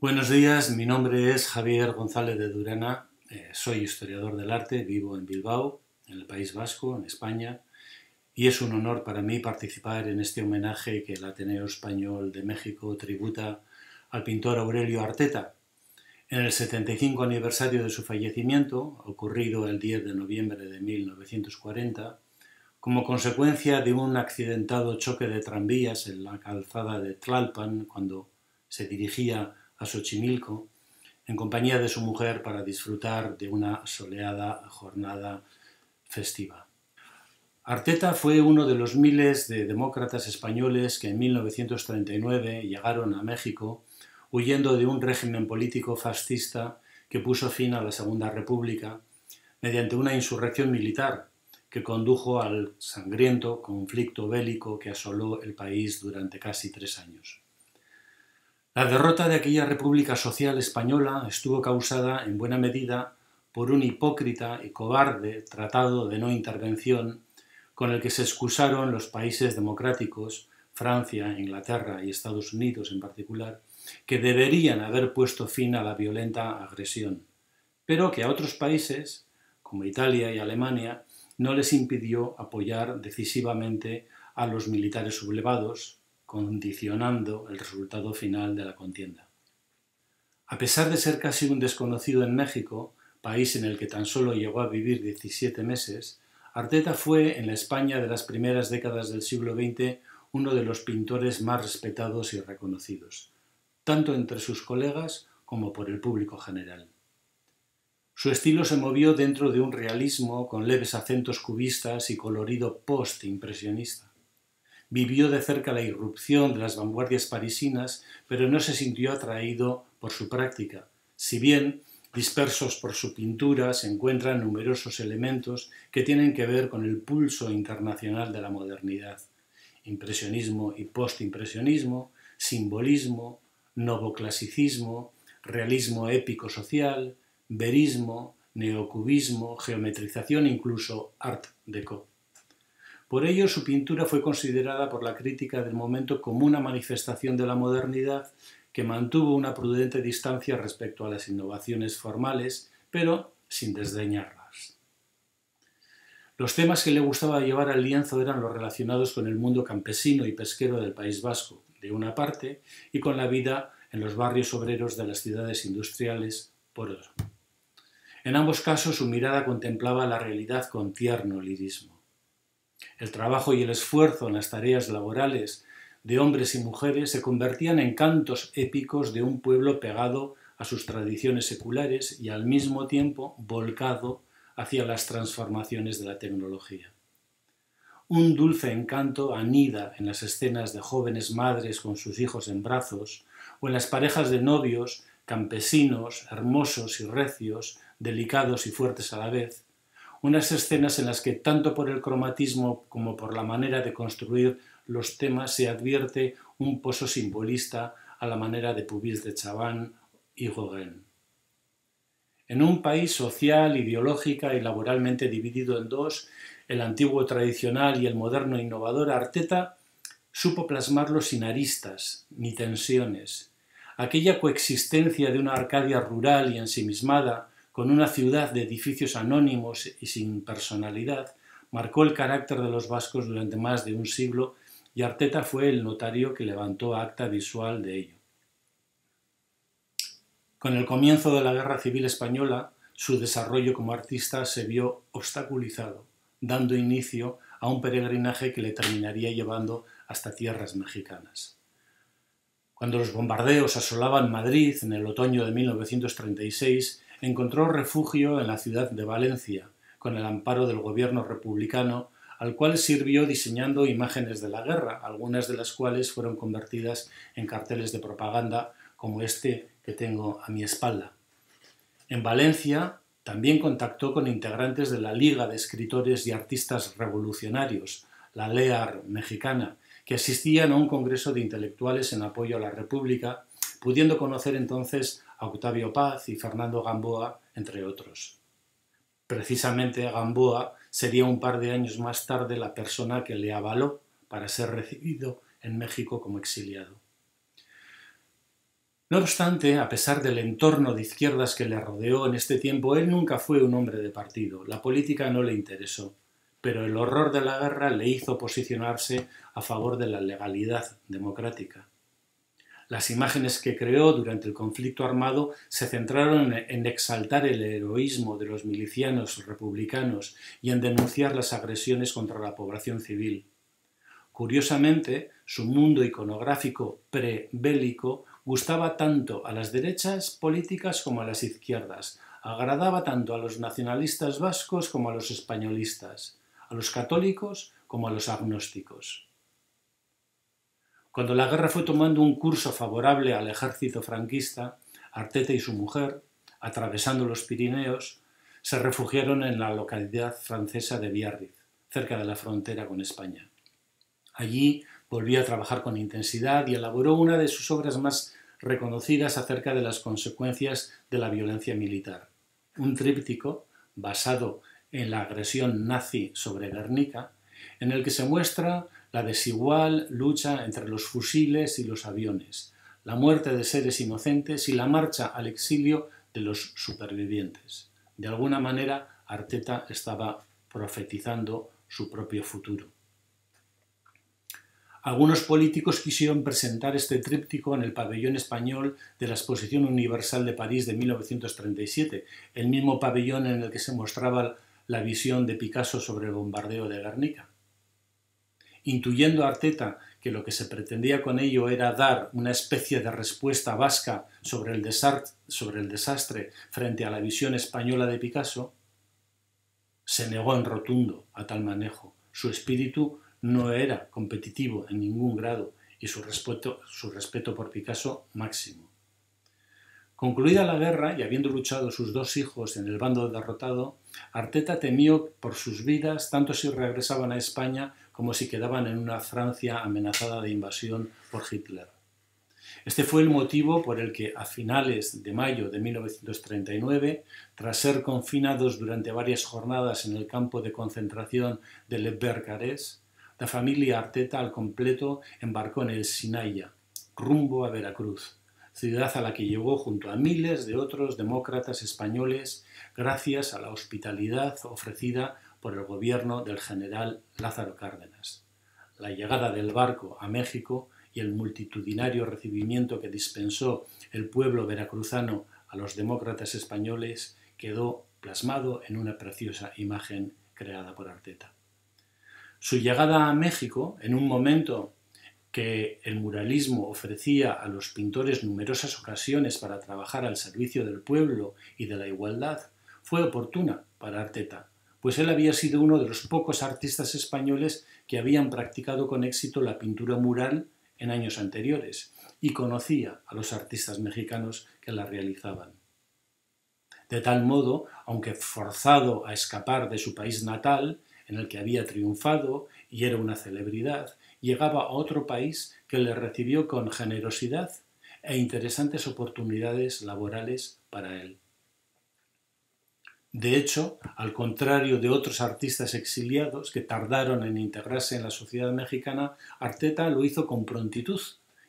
Buenos días, mi nombre es Javier González de Durana, soy historiador del arte, vivo en Bilbao, en el País Vasco, en España, y es un honor para mí participar en este homenaje que el Ateneo Español de México tributa al pintor Aurelio Arteta, en el 75 aniversario de su fallecimiento, ocurrido el 10 de noviembre de 1940, como consecuencia de un accidentado choque de tranvías en la calzada de Tlalpan cuando se dirigía a Xochimilco en compañía de su mujer para disfrutar de una soleada jornada festiva. Arteta fue uno de los miles de demócratas españoles que en 1939 llegaron a México huyendo de un régimen político fascista que puso fin a la Segunda República mediante una insurrección militar que condujo al sangriento conflicto bélico que asoló el país durante casi 3 años. La derrota de aquella República Social Española estuvo causada en buena medida por un hipócrita y cobarde tratado de no intervención con el que se excusaron los países democráticos, Francia, Inglaterra y Estados Unidos en particular, que deberían haber puesto fin a la violenta agresión, pero que a otros países, como Italia y Alemania, no les impidió apoyar decisivamente a los militares sublevados, condicionando el resultado final de la contienda. A pesar de ser casi un desconocido en México, país en el que tan solo llegó a vivir 17 meses, Arteta fue, en la España de las primeras décadas del siglo XX, uno de los pintores más respetados y reconocidos, tanto entre sus colegas como por el público general. Su estilo se movió dentro de un realismo con leves acentos cubistas y colorido post-impresionista. Vivió de cerca la irrupción de las vanguardias parisinas, pero no se sintió atraído por su práctica, si bien dispersos por su pintura se encuentran numerosos elementos que tienen que ver con el pulso internacional de la modernidad: impresionismo y postimpresionismo, simbolismo, novoclasicismo, realismo épico-social, verismo, neocubismo, geometrización e incluso art déco. Por ello, su pintura fue considerada por la crítica del momento como una manifestación de la modernidad que mantuvo una prudente distancia respecto a las innovaciones formales, pero sin desdeñarlas. Los temas que le gustaba llevar al lienzo eran los relacionados con el mundo campesino y pesquero del País Vasco, de una parte, y con la vida en los barrios obreros de las ciudades industriales, por otra. En ambos casos, su mirada contemplaba la realidad con tierno lirismo. El trabajo y el esfuerzo en las tareas laborales de hombres y mujeres se convertían en cantos épicos de un pueblo pegado a sus tradiciones seculares y al mismo tiempo volcado hacia las transformaciones de la tecnología. Un dulce encanto anida en las escenas de jóvenes madres con sus hijos en brazos o en las parejas de novios, campesinos, hermosos y recios, delicados y fuertes a la vez, unas escenas en las que tanto por el cromatismo como por la manera de construir los temas se advierte un pozo simbolista a la manera de Puvis de Chavannes y Gauguin. En un país social, ideológica y laboralmente dividido en dos, el antiguo tradicional y el moderno innovador, Arteta supo plasmarlo sin aristas ni tensiones. Aquella coexistencia de una Arcadia rural y ensimismada con una ciudad de edificios anónimos y sin personalidad marcó el carácter de los vascos durante más de un siglo, y Arteta fue el notario que levantó acta visual de ello. Con el comienzo de la Guerra Civil Española, su desarrollo como artista se vio obstaculizado, dando inicio a un peregrinaje que le terminaría llevando hasta tierras mexicanas. Cuando los bombardeos asolaban Madrid en el otoño de 1936, encontró refugio en la ciudad de Valencia, con el amparo del gobierno republicano, al cual sirvió diseñando imágenes de la guerra, algunas de las cuales fueron convertidas en carteles de propaganda, como este que tengo a mi espalda. En Valencia también contactó con integrantes de la Liga de Escritores y Artistas Revolucionarios, la LEAR mexicana, que asistían a un congreso de intelectuales en apoyo a la República, pudiendo conocer entonces a Octavio Paz y Fernando Gamboa, entre otros. Precisamente Gamboa sería un par de años más tarde la persona que le avaló para ser recibido en México como exiliado. No obstante, a pesar del entorno de izquierdas que le rodeó en este tiempo, él nunca fue un hombre de partido. La política no le interesó, pero el horror de la guerra le hizo posicionarse a favor de la legalidad democrática. Las imágenes que creó durante el conflicto armado se centraron en exaltar el heroísmo de los milicianos republicanos y en denunciar las agresiones contra la población civil. Curiosamente, su mundo iconográfico prebélico gustaba tanto a las derechas políticas como a las izquierdas, agradaba tanto a los nacionalistas vascos como a los españolistas, a los católicos como a los agnósticos. Cuando la guerra fue tomando un curso favorable al ejército franquista, Arteta y su mujer, atravesando los Pirineos, se refugiaron en la localidad francesa de Biarritz, cerca de la frontera con España. Allí volvió a trabajar con intensidad y elaboró una de sus obras más reconocidas acerca de las consecuencias de la violencia militar, un tríptico basado en la agresión nazi sobre Guernica, en el que se muestra la desigual lucha entre los fusiles y los aviones, la muerte de seres inocentes y la marcha al exilio de los supervivientes. De alguna manera, Arteta estaba profetizando su propio futuro. Algunos políticos quisieron presentar este tríptico en el pabellón español de la Exposición Universal de París de 1937, el mismo pabellón en el que se mostraba la visión de Picasso sobre el bombardeo de Guernica. Intuyendo Arteta que lo que se pretendía con ello era dar una especie de respuesta vasca sobre el desastre frente a la visión española de Picasso, se negó en rotundo a tal manejo. Su espíritu no era competitivo en ningún grado y su respeto por Picasso máximo. Concluida la guerra y habiendo luchado sus dos hijos en el bando derrotado, Arteta temió por sus vidas tanto si regresaban a España como si quedaban en una Francia amenazada de invasión por Hitler. Este fue el motivo por el que a finales de mayo de 1939, tras ser confinados durante varias jornadas en el campo de concentración de Le Bercarès, la familia Arteta al completo embarcó en el Sinaia, rumbo a Veracruz, ciudad a la que llegó junto a miles de otros demócratas españoles gracias a la hospitalidad ofrecida por el gobierno del general Lázaro Cárdenas. La llegada del barco a México y el multitudinario recibimiento que dispensó el pueblo veracruzano a los demócratas españoles quedó plasmado en una preciosa imagen creada por Arteta. Su llegada a México, en un momento que el muralismo ofrecía a los pintores numerosas ocasiones para trabajar al servicio del pueblo y de la igualdad, fue oportuna para Arteta, pues él había sido uno de los pocos artistas españoles que habían practicado con éxito la pintura mural en años anteriores y conocía a los artistas mexicanos que la realizaban. De tal modo, aunque forzado a escapar de su país natal, en el que había triunfado y era una celebridad, llegaba a otro país que le recibió con generosidad e interesantes oportunidades laborales para él. De hecho, al contrario de otros artistas exiliados que tardaron en integrarse en la sociedad mexicana, Arteta lo hizo con prontitud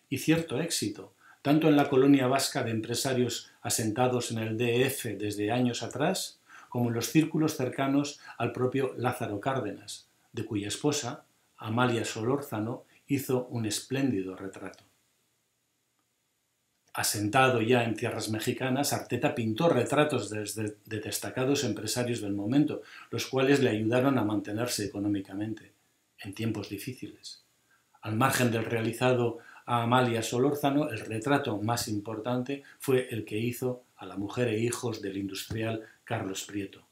y cierto éxito, tanto en la colonia vasca de empresarios asentados en el DF desde años atrás, como en los círculos cercanos al propio Lázaro Cárdenas, de cuya esposa, Amalia Solórzano, hizo un espléndido retrato. Asentado ya en tierras mexicanas, Arteta pintó retratos de destacados empresarios del momento, los cuales le ayudaron a mantenerse económicamente en tiempos difíciles. Al margen del realizado a Amalia Solórzano, el retrato más importante fue el que hizo a la mujer e hijos del industrial Carlos Prieto.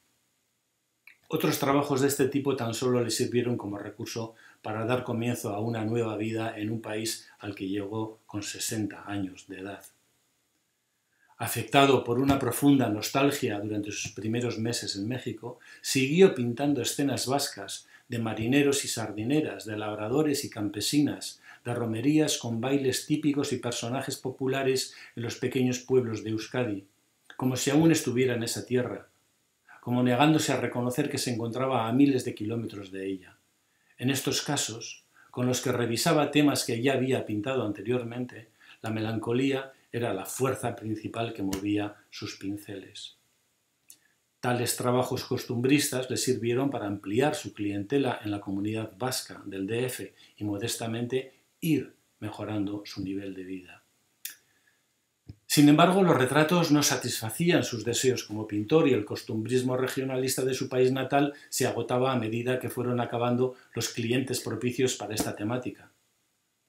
Otros trabajos de este tipo tan solo le sirvieron como recurso para dar comienzo a una nueva vida en un país al que llegó con 60 años de edad. Afectado por una profunda nostalgia durante sus primeros meses en México, siguió pintando escenas vascas de marineros y sardineras, de labradores y campesinas, de romerías con bailes típicos y personajes populares en los pequeños pueblos de Euskadi, como si aún estuviera en esa tierra, como negándose a reconocer que se encontraba a miles de kilómetros de ella. En estos casos, con los que revisaba temas que ya había pintado anteriormente, la melancolía era la fuerza principal que movía sus pinceles. Tales trabajos costumbristas le sirvieron para ampliar su clientela en la comunidad vasca del DF y modestamente ir mejorando su nivel de vida. Sin embargo, los retratos no satisfacían sus deseos como pintor y el costumbrismo regionalista de su país natal se agotaba a medida que fueron acabando los clientes propicios para esta temática.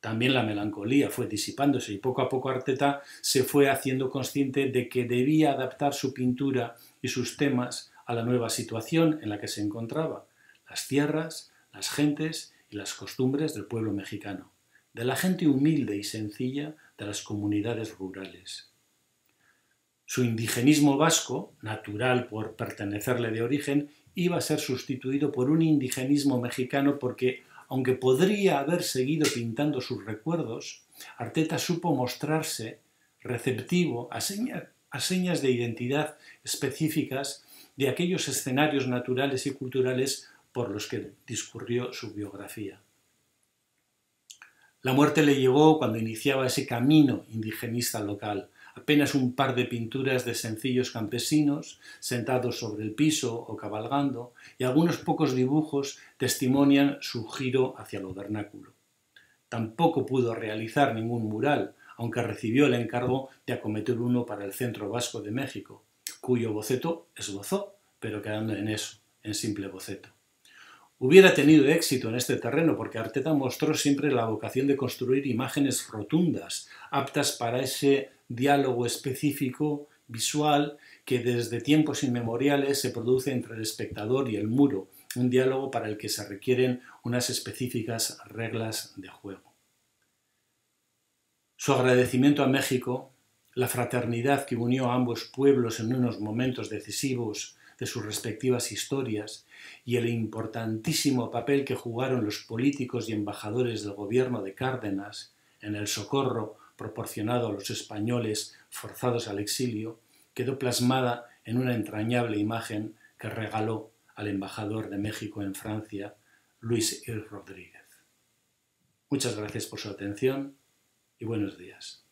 También la melancolía fue disipándose y poco a poco Arteta se fue haciendo consciente de que debía adaptar su pintura y sus temas a la nueva situación en la que se encontraba, las tierras, las gentes y las costumbres del pueblo mexicano, de la gente humilde y sencilla de las comunidades rurales. Su indigenismo vasco, natural por pertenecerle de origen, iba a ser sustituido por un indigenismo mexicano porque, aunque podría haber seguido pintando sus recuerdos, Arteta supo mostrarse receptivo a señas de identidad específicas de aquellos escenarios naturales y culturales por los que discurrió su biografía. La muerte le llegó cuando iniciaba ese camino indigenista local. Apenas un par de pinturas de sencillos campesinos, sentados sobre el piso o cabalgando, y algunos pocos dibujos testimonian su giro hacia lo vernáculo. Tampoco pudo realizar ningún mural, aunque recibió el encargo de acometer uno para el Centro Vasco de México, cuyo boceto esbozó, pero quedando en eso, en simple boceto. Hubiera tenido éxito en este terreno porque Arteta mostró siempre la vocación de construir imágenes rotundas, aptas para ese diálogo específico, visual, que desde tiempos inmemoriales se produce entre el espectador y el muro, un diálogo para el que se requieren unas específicas reglas de juego. Su agradecimiento a México, la fraternidad que unió a ambos pueblos en unos momentos decisivos de sus respectivas historias y el importantísimo papel que jugaron los políticos y embajadores del gobierno de Cárdenas en el socorro proporcionado a los españoles forzados al exilio, quedó plasmada en una entrañable imagen que regaló al embajador de México en Francia, Luis I. Rodríguez. Muchas gracias por su atención y buenos días.